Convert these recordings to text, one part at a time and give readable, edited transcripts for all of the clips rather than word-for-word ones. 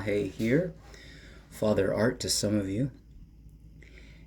Gramaje here, Father Art to some of you.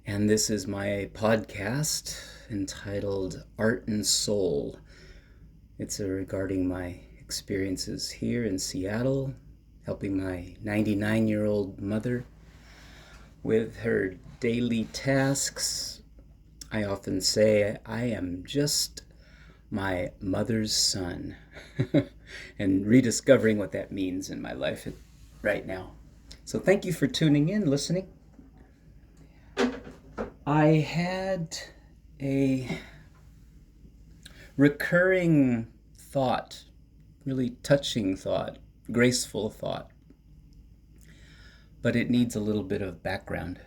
And this is my podcast entitled Art and Soul. It's regarding my experiences here in Seattle, helping my 99-year-old mother with her daily tasks. I often say I am just my mother's son and rediscovering what that means in my life right now. So thank you for tuning in, listening. I had a recurring thought, really touching thought, graceful thought, but it needs a little bit of background.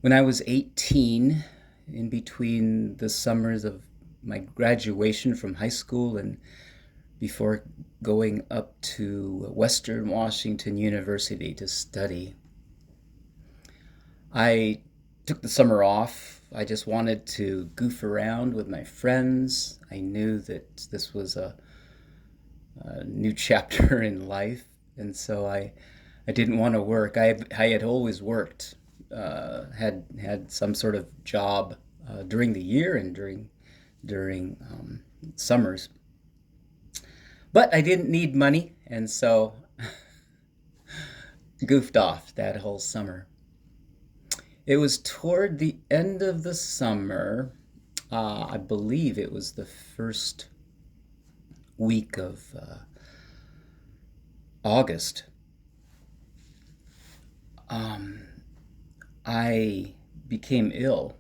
When I was 18, in between the summers of my graduation from high school and before going up to Western Washington University to study, I took the summer off. I just wanted to goof around with my friends. I knew that this was a new chapter in life, and so I didn't want to work. I had always worked, had some sort of job during the year and during summers, but I didn't need money, and so goofed off that whole summer. It was toward the end of the summer. I believe it was the first week of August. I became ill.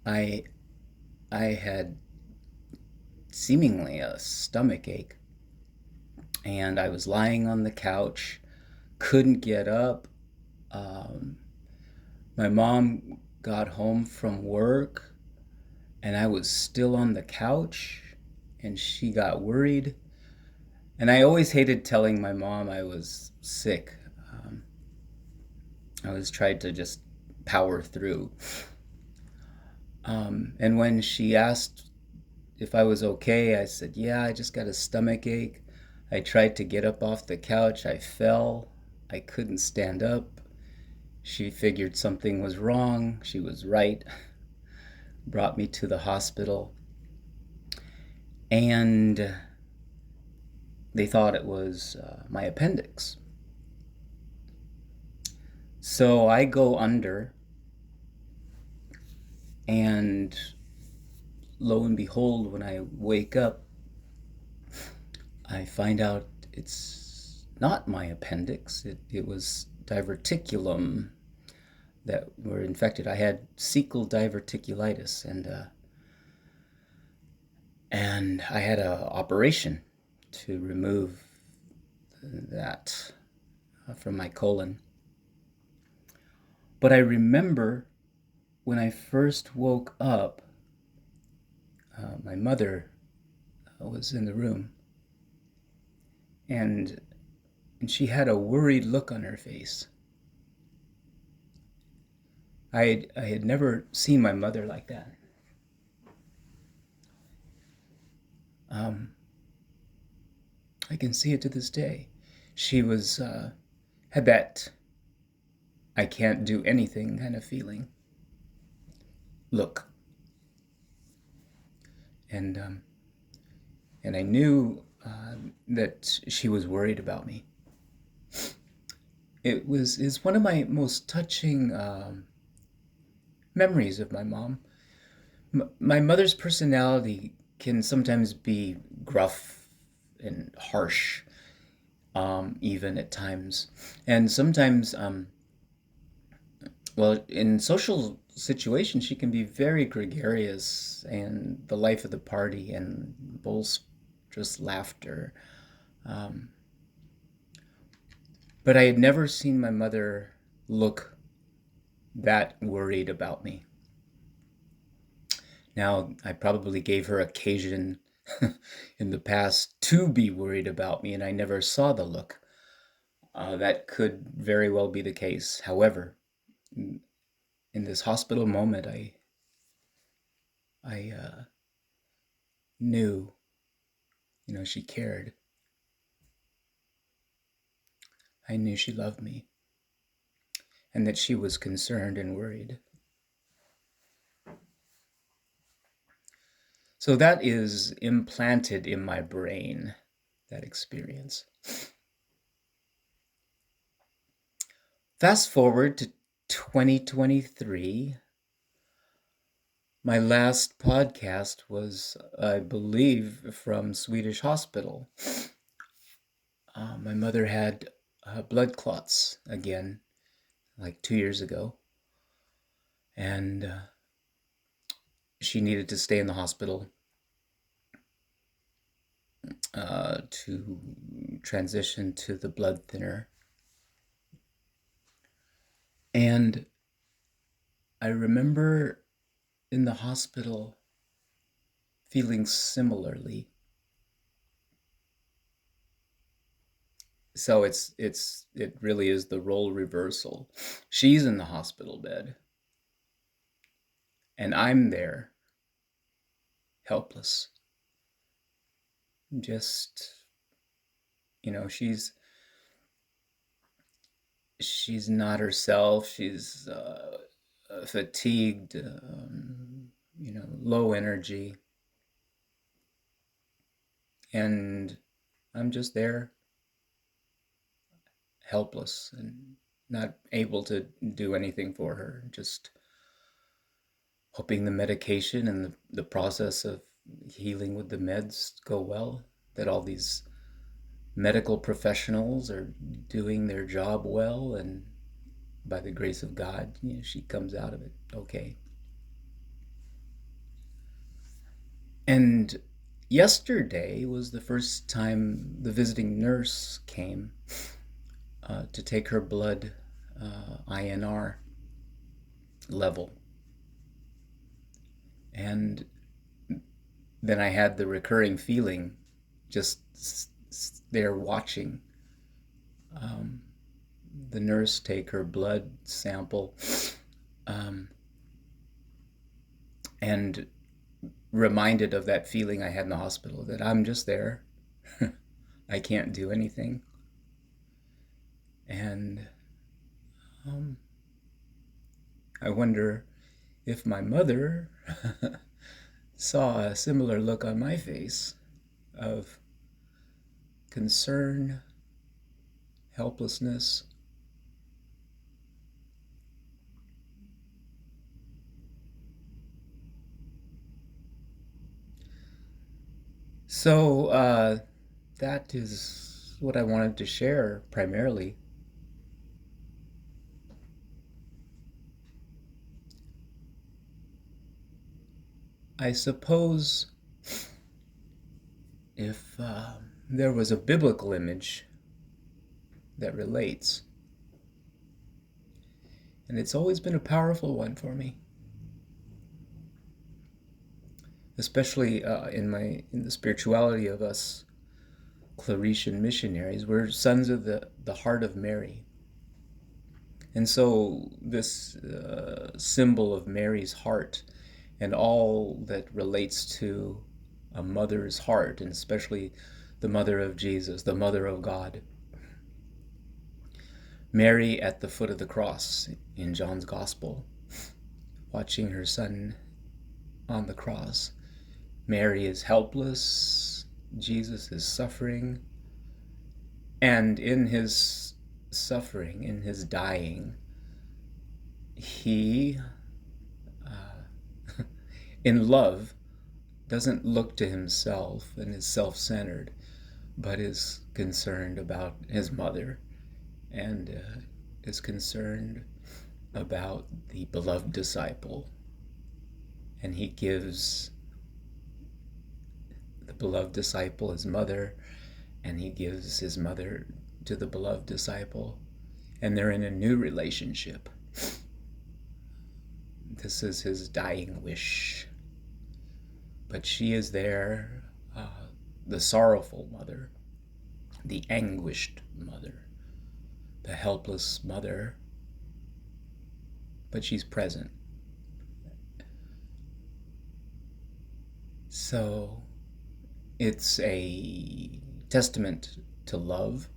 I had seemingly a stomach ache, and I was lying on the couch, couldn't get up. My mom got home from work, and I was still on the couch, and she got worried. And I always hated telling my mom I was sick. I always tried to just power through. And when she asked if I was okay, I said, yeah, I just got a stomach ache. I tried to get up off the couch. I fell. I couldn't stand up. She figured something was wrong. She was right. Brought me to the hospital. And they thought it was my appendix. So I go under, and lo and behold, when I wake up, I find out it's not my appendix. It was diverticulum that were infected. I had cecal diverticulitis, and I had an operation to remove that from my colon. But I remember when I first woke up, my mother was in the room, and she had a worried look on her face. I had never seen my mother like that. I can see it to this day. She had that I can't do anything kind of feeling. Look. And I knew that she was worried about me. It's one of my most touching memories of my mom. My mother's personality can sometimes be gruff and harsh, even at times. And sometimes, in social situations, she can be very gregarious and the life of the party and boisterous laughter. But I had never seen my mother look that worried about me. Now, I probably gave her occasion in the past to be worried about me, and I never saw the look. That could very well be the case. However, in this hospital moment, I knew, she cared. I knew she loved me and that she was concerned and worried. So that is implanted in my brain, that experience. Fast forward to 2023. My last podcast was, I believe, from Swedish Hospital. My mother had blood clots again, like 2 years ago. And she needed to stay in the hospital to transition to the blood thinner. And I remember in the hospital feeling similarly. So it really is the role reversal. She's in the hospital bed, and I'm there, helpless. Just, she's not herself. She's fatigued, low energy, and I'm just there, helpless and not able to do anything for her. Just hoping the medication and the process of healing with the meds go well, that all these medical professionals are doing their job well, and by the grace of God, she comes out of it okay. And yesterday was the first time the visiting nurse came to take her blood INR level. And then I had the recurring feeling just there watching the nurse take her blood sample and reminded of that feeling I had in the hospital, that I'm just there. I can't do anything. And I wonder if my mother saw a similar look on my face of concern, helplessness. So that is what I wanted to share primarily. I suppose if there was a biblical image that relates, and it's always been a powerful one for me, especially in the spirituality of us Claretian missionaries. We're sons of the heart of Mary. And so this symbol of Mary's heart and all that relates to a mother's heart, and especially the mother of Jesus, the mother of God. Mary at the foot of the cross in John's Gospel, watching her son on the cross. Mary is helpless, Jesus is suffering, and in his suffering, in his dying, he, in love, doesn't look to himself and is self-centered, but is concerned about his mother and is concerned about the beloved disciple. And he gives the beloved disciple his mother, and he gives his mother to the beloved disciple, and they're in a new relationship. This is his dying wish. But she is there, the sorrowful mother, the anguished mother, the helpless mother, but she's present. So it's a testament to love,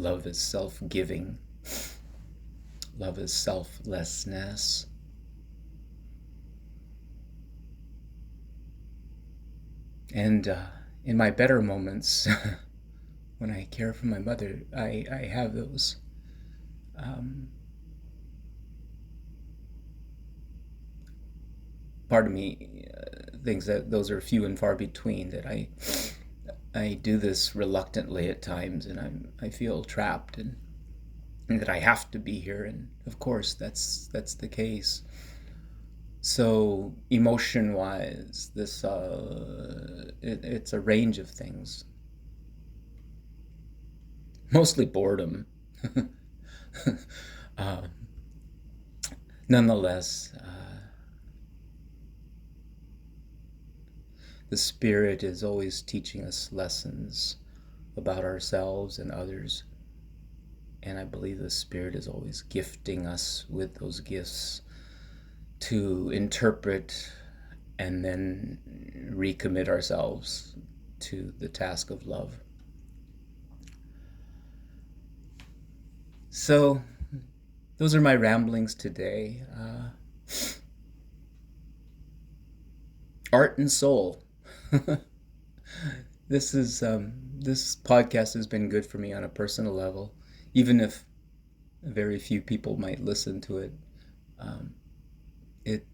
Love is self-giving. Love is selflessness. And in my better moments, when I care for my mother, I have those part of me thinks that those are few and far between, that I do this reluctantly at times, and I feel trapped, and that I have to be here, and of course that's the case. So emotion wise, this it's a range of things, mostly boredom. uh, Nonetheless, the Spirit is always teaching us lessons about ourselves and others. And I believe the Spirit is always gifting us with those gifts to interpret and then recommit ourselves to the task of love. So, those are my ramblings today. Art and soul. This podcast has been good for me on a personal level, even if very few people might listen to it.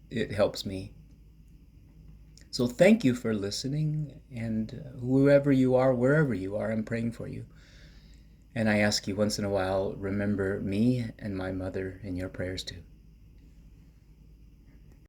It helps me. So thank you for listening, and whoever you are, wherever you are, I'm praying for you. And I ask you once in a while, remember me and my mother in your prayers too.